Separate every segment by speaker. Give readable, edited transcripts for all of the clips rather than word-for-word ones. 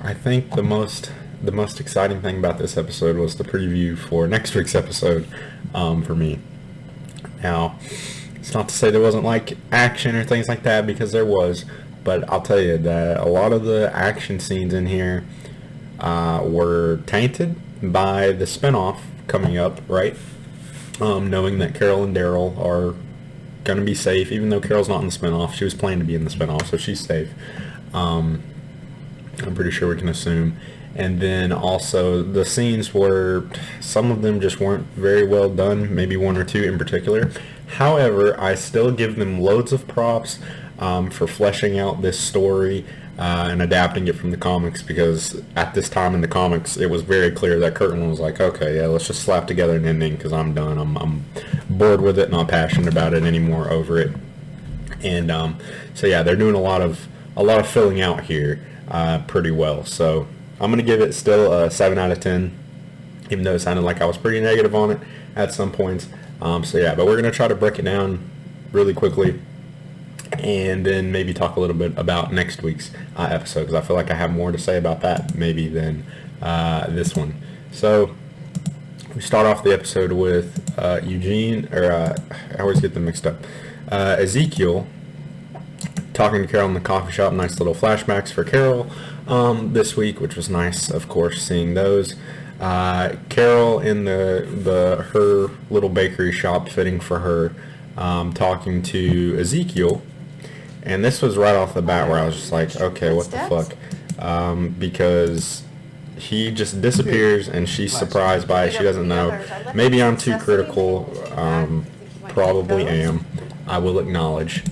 Speaker 1: I think the most exciting thing about this episode was the preview for next week's episode, for me. Now, it's not to say there wasn't like action or things like that, because there was, but I'll tell you that a lot of the action scenes in here were tainted by the spinoff coming up, right? Knowing that Carol and Daryl are gonna be safe, even though Carol's not in the spinoff. She was planned to be in the spinoff, so she's safe. I'm pretty sure we can assume. And then also the scenes were, some of them just weren't very well done, maybe one or two in particular. However, I still give them loads of props for fleshing out this story and adapting it from the comics, because at this time in the comics it was very clear that Kirkman was like, okay, yeah, let's just slap together an ending because I'm done. I'm bored with it, not passionate about it anymore, over it. And so yeah, they're doing a lot of filling out here pretty well. So I'm going to give it still a 7 out of 10, even though it sounded like I was pretty negative on it at some points. So yeah, but we're going to try to break it down really quickly and then maybe talk a little bit about next week's episode, because I feel like I have more to say about that maybe than this one. So we start off the episode with Eugene, or I always get them mixed up, Ezekiel talking to Carol in the coffee shop. Nice little flashbacks for Carol this week, which was nice, of course, seeing those. Carol in her little bakery shop, fitting for her, talking to Ezekiel, and this was right off the bat where I was just like, okay, what the fuck, because he just disappears and she's surprised by it. She doesn't know. Maybe I'm too critical, probably am, I will acknowledge,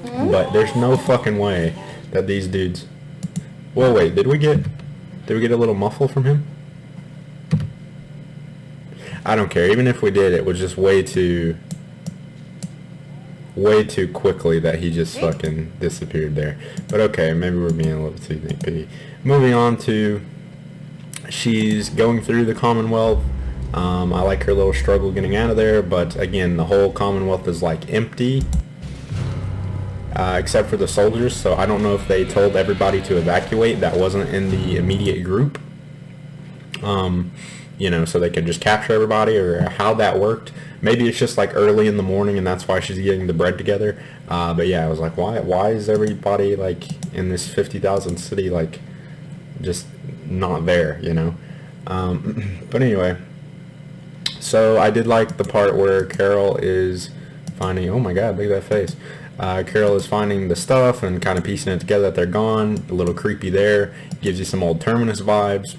Speaker 1: but there's no fucking way that these dudes... Well, wait, did we get a little muffle from him? I don't care. Even if we did, it was just way too quickly that he just fucking disappeared there. But okay, maybe we're being a little too nitpicky. Moving on to, she's going through the Commonwealth. I like her little struggle getting out of there, but again, the whole Commonwealth is like empty, except for the soldiers. So I don't know if they told everybody to evacuate that wasn't in the immediate group, so they could just capture everybody, or how that worked. Maybe it's just like early in the morning and that's why she's getting the bread together. But yeah, I was like, why is everybody like in this 50,000 city like just not there, But anyway, so I did like the part where Carol is finding, oh my god, look at that face. Carol is finding the stuff and kind of piecing it together that they're gone. A little creepy there. Gives you some old Terminus vibes.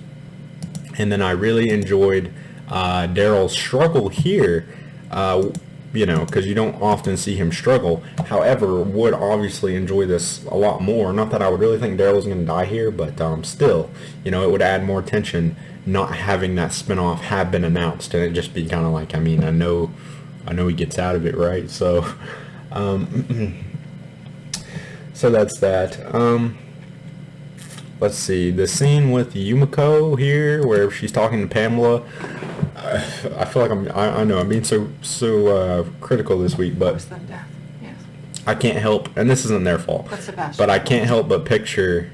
Speaker 1: And then I really enjoyed Daryl's struggle here, because you don't often see him struggle. However, would obviously enjoy this a lot more. Not that I would really think Daryl was going to die here, but still, it would add more tension not having that spinoff have been announced, and it just be kind of like, I know he gets out of it, right? So... so that's that. Let's see, the scene with Yumiko here where she's talking to Pamela. I feel like I know I'm being so critical this week, but
Speaker 2: Yes.
Speaker 1: I can't help, and this isn't their fault, but I can't help but picture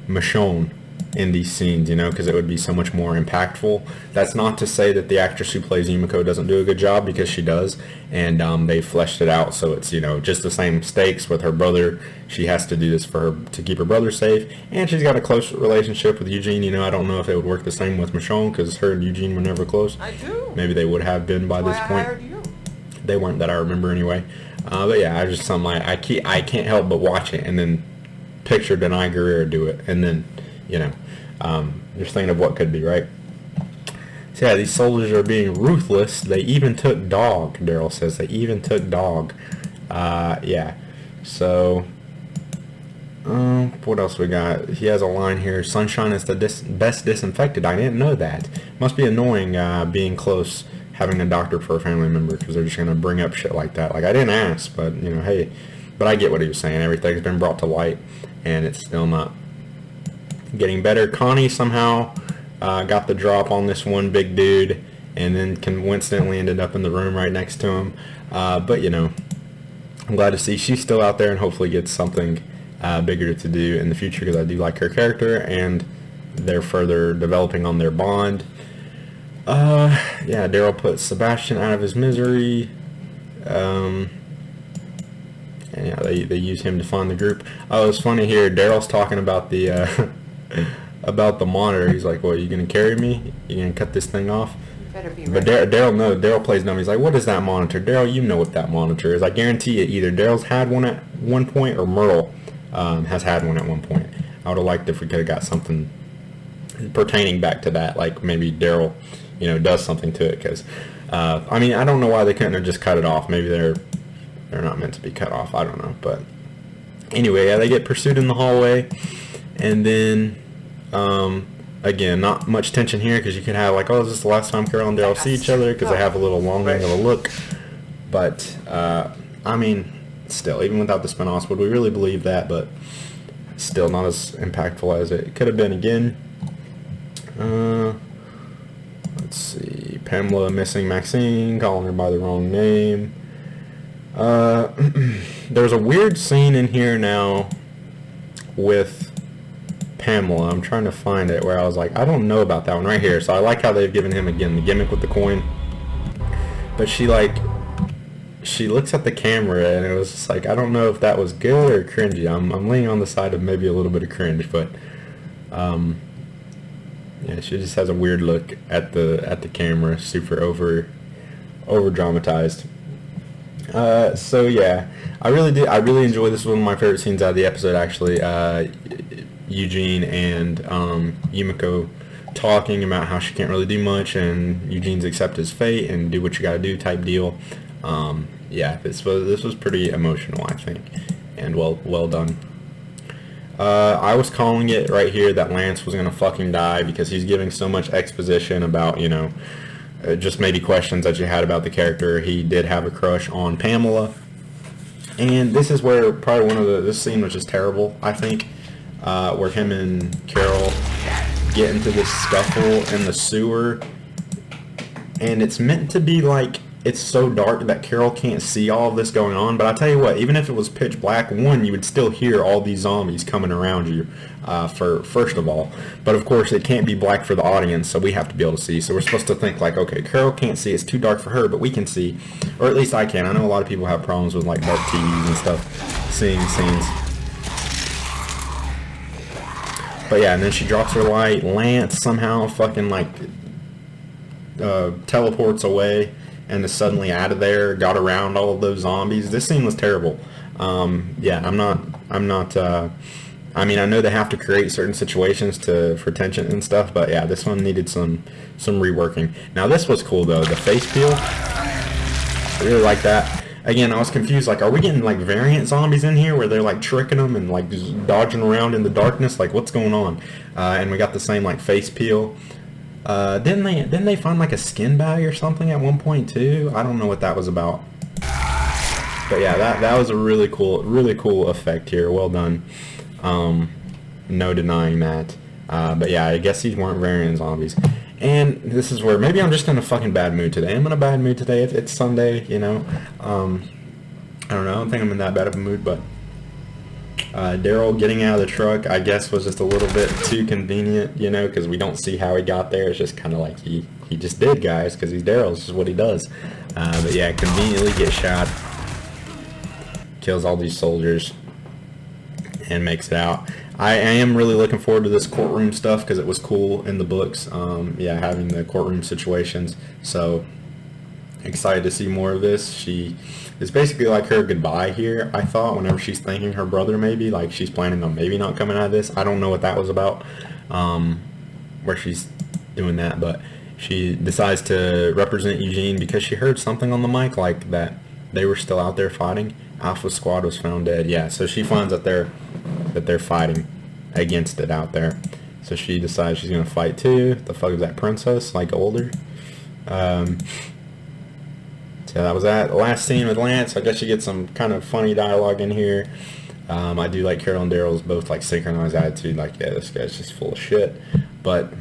Speaker 1: Michonne in these scenes, because it would be so much more impactful. That's not to say that the actress who plays Yumiko doesn't do a good job, because she does, and they fleshed it out so it's, just the same stakes with her brother. She has to do this to keep her brother safe, and she's got a close relationship with Eugene. I don't know if it would work the same with Michonne, because her and Eugene were never close.
Speaker 2: I do.
Speaker 1: Maybe they would have been by this point.
Speaker 2: I hired you.
Speaker 1: They weren't, that I remember anyway. But yeah, I just I can't help but watch it and then picture Denai Guerrero do it, and then just thinking of what could be, right? So yeah, these soldiers are being ruthless. They even took Dog, Daryl says. They even took Dog. Yeah. So, what else we got? He has a line here. Sunshine is the best disinfected. I didn't know that. Must be annoying being close, having a doctor for a family member, because they're just going to bring up shit like that. Like, I didn't ask, but, hey. But I get what he was saying. Everything's been brought to light, and it's still not getting better. Connie somehow got the drop on this one big dude, and then coincidentally ended up in the room right next to him. But I'm glad to see she's still out there, and hopefully gets something bigger to do in the future, because I do like her character, and they're further developing on their bond. Yeah, Daryl puts Sebastian out of his misery. And yeah, they use him to fund the group. Oh, it's funny here. Daryl's talking about the about the monitor. He's like, "Well, you gonna carry me? You gonna cut this thing off?"
Speaker 2: Better be
Speaker 1: But
Speaker 2: ready.
Speaker 1: Daryl plays dumb. He's like, "What is that monitor, Daryl? You know what that monitor is. I guarantee you, either Daryl's had one at one point or Myrtle has had one at one point." I would have liked if we could have got something pertaining back to that, like maybe Daryl, does something to it. Because I mean, I don't know why they couldn't have just cut it off. Maybe they're not meant to be cut off. I don't know. But anyway, yeah, they get pursued in the hallway, and then again, not much tension here because you could have like, oh, is this the last time Carol and Daryl see each other? Because they have a little longing of a look. But I mean, still, even without the spinoffs, would we really believe that? But still, not as impactful as it could have been again. Let's see, Pamela missing Maxine, calling her by the wrong name. There's a weird scene in here now with Pamela. I'm trying to find it where I was like, I don't know about that one right here. So I like how they've given him again the gimmick with the coin. But she looks at the camera and it was just like, I don't know if that was good or cringy. I'm leaning on the side of maybe a little bit of cringe, but yeah, she just has a weird look at the camera, super over dramatized. So yeah, I really enjoyed this. This was one of my favorite scenes out of the episode, actually. Eugene and Yumiko talking about how she can't really do much, and Eugene's accept his fate and do what you gotta do type deal. Yeah, this was pretty emotional, I think, and well done. I was calling it right here that Lance was gonna fucking die because he's giving so much exposition about, just maybe questions that you had about the character. He did have a crush on Pamela, and this is where probably this scene was just terrible, I think, where him and Carol get into this scuffle in the sewer, and it's meant to be like it's so dark that Carol can't see all of this going on. But I tell you what, even if it was pitch black, you would still hear all these zombies coming around you, first of all. But of course, it can't be black for the audience, so we have to be able to see. So we're supposed to think like, okay, Carol can't see, it's too dark for her, but we can see, or at least I can. I know a lot of people have problems with like dark TVs and stuff, seeing scenes. But yeah, and then she drops her light. Lance somehow fucking like teleports away and is suddenly out of there, got around all of those zombies. This scene was terrible. Yeah, I'm not, I mean, I know they have to create certain situations for tension and stuff, but yeah, this one needed some reworking. Now this was cool though, the face peel. I really like that. Again, I was confused, like, are we getting like variant zombies in here where they're like tricking them and like just dodging around in the darkness? Like, what's going on? And we got the same like face peel. Didn't they find like a skin bag or something at one point too? I don't know what that was about. But yeah, that was a really cool effect here. Well done. No denying that. But yeah, I guess these weren't variant zombies. And this is where maybe I'm just in a fucking bad mood today. I'm in a bad mood today. It's Sunday, I don't know. I don't think I'm in that bad of a mood, but Daryl getting out of the truck, I guess, was just a little bit too convenient, because we don't see how he got there. It's just kind of like he just did, guys, because he's Daryl. This is what he does. But yeah, conveniently gets shot, kills all these soldiers, and makes it out. I am really looking forward to this courtroom stuff because it was cool in the books. Yeah, having the courtroom situations. So excited to see more of this. It's basically like her goodbye here, I thought, whenever she's thanking her brother, maybe like she's planning on maybe not coming out of this. I don't know what that was about, where she's doing that, but she decides to represent Eugene because she heard something on the mic like that they were still out there fighting. Alpha Squad was found dead. Yeah, so she finds that they're fighting against it out there. So she decides she's gonna fight too. The fuck is that princess? Like older? So that was that. The last scene with Lance. I guess you get some kind of funny dialogue in here. I do like Carol and Daryl's both like synchronized attitude. Like, yeah, this guy's just full of shit. But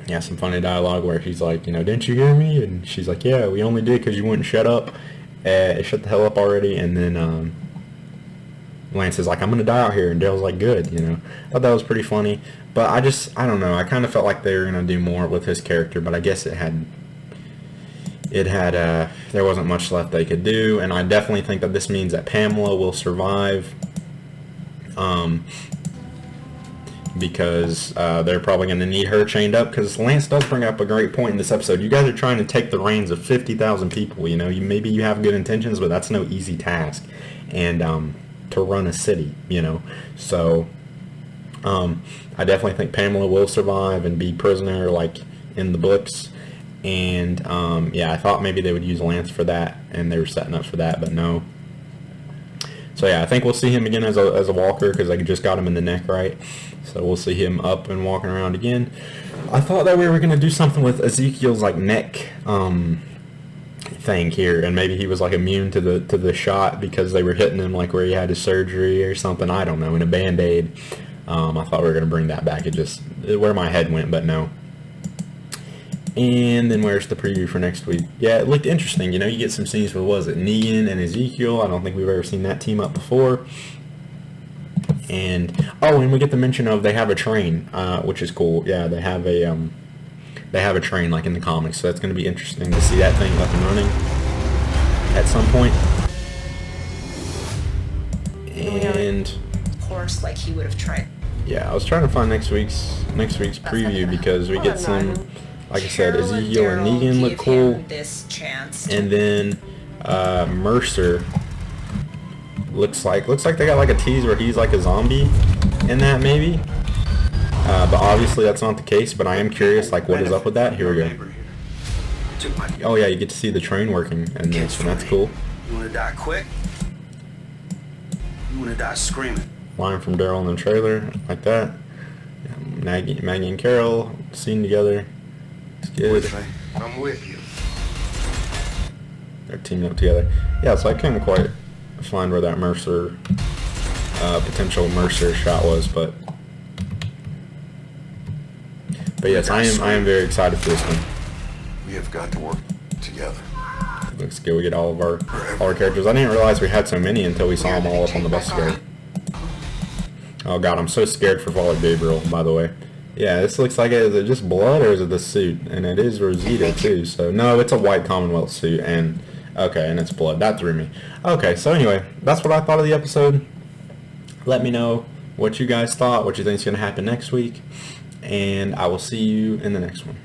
Speaker 1: yeah, some funny dialogue where he's like, didn't you hear me? And she's like, yeah, we only did because you wouldn't shut up. Shut the hell up already. And then Lance is like, I'm gonna die out here, and Dale's like, good, you know. I thought that was pretty funny, but I don't know. I kind of felt like they were gonna do more with his character, but I guess there wasn't much left they could do, and I definitely think that this means that Pamela will survive, because they're probably going to need her chained up, because Lance does bring up a great point in this episode. You guys are trying to take the reins of 50,000 people, you know. Maybe you have good intentions, but that's no easy task, and to run a city, you know. So I definitely think Pamela will survive and be prisoner, like, in the books. And yeah, I thought maybe they would use Lance for that, and they were setting up for that, but no. So yeah, I think we'll see him again as a walker, because I just got him in the neck, right? So we'll see him up and walking around again. I thought that we were gonna do something with Ezekiel's like neck thing here, and maybe he was like immune to the shot because they were hitting him like where he had his surgery or something. I don't know, in a Band-Aid. I thought we were gonna bring that back. It just where my head went, but no. And then where's the preview for next week? Yeah, it looked interesting. You know, you get some scenes with, was it, Negan and Ezekiel. I don't think we've ever seen that team up before. And we get the mention of they have a train, which is cool. Yeah, they have a train like in the comics, so that's going to be interesting to see that thing up and running at some point. And
Speaker 2: of course, like he would have tried.
Speaker 1: Yeah, I was trying to find next week's preview, because we get some. Like I said, Ezekiel and Negan look cool. And then Mercer looks like they got like a tease where he's like a zombie in that, maybe. But obviously that's not the case. But I am curious, like, what is up with that? Here we go. Oh yeah, you get to see the train working, and that's cool.
Speaker 3: You want to die quick? You want to die screaming?
Speaker 1: Line from Daryl in the trailer, like that. Yeah, Maggie and Carol seen together. Good.
Speaker 3: I'm with you.
Speaker 1: They're teaming up together. Yeah, so I couldn't quite find where that Mercer, potential Mercer shot was, but yes, I am very excited for this one.
Speaker 3: We have got to work together.
Speaker 1: Looks good. We get all our characters. I didn't realize we had so many until we saw them all up on the bus together. Oh god, I'm so scared for Father Gabriel, by the way. Yeah, this looks like, is it just blood or is it the suit? And it is Rosita too, so no, it's a white Commonwealth suit, and okay, and it's blood. That threw me. Okay, so anyway, that's what I thought of the episode. Let me know what you guys thought, what you think is going to happen next week, and I will see you in the next one.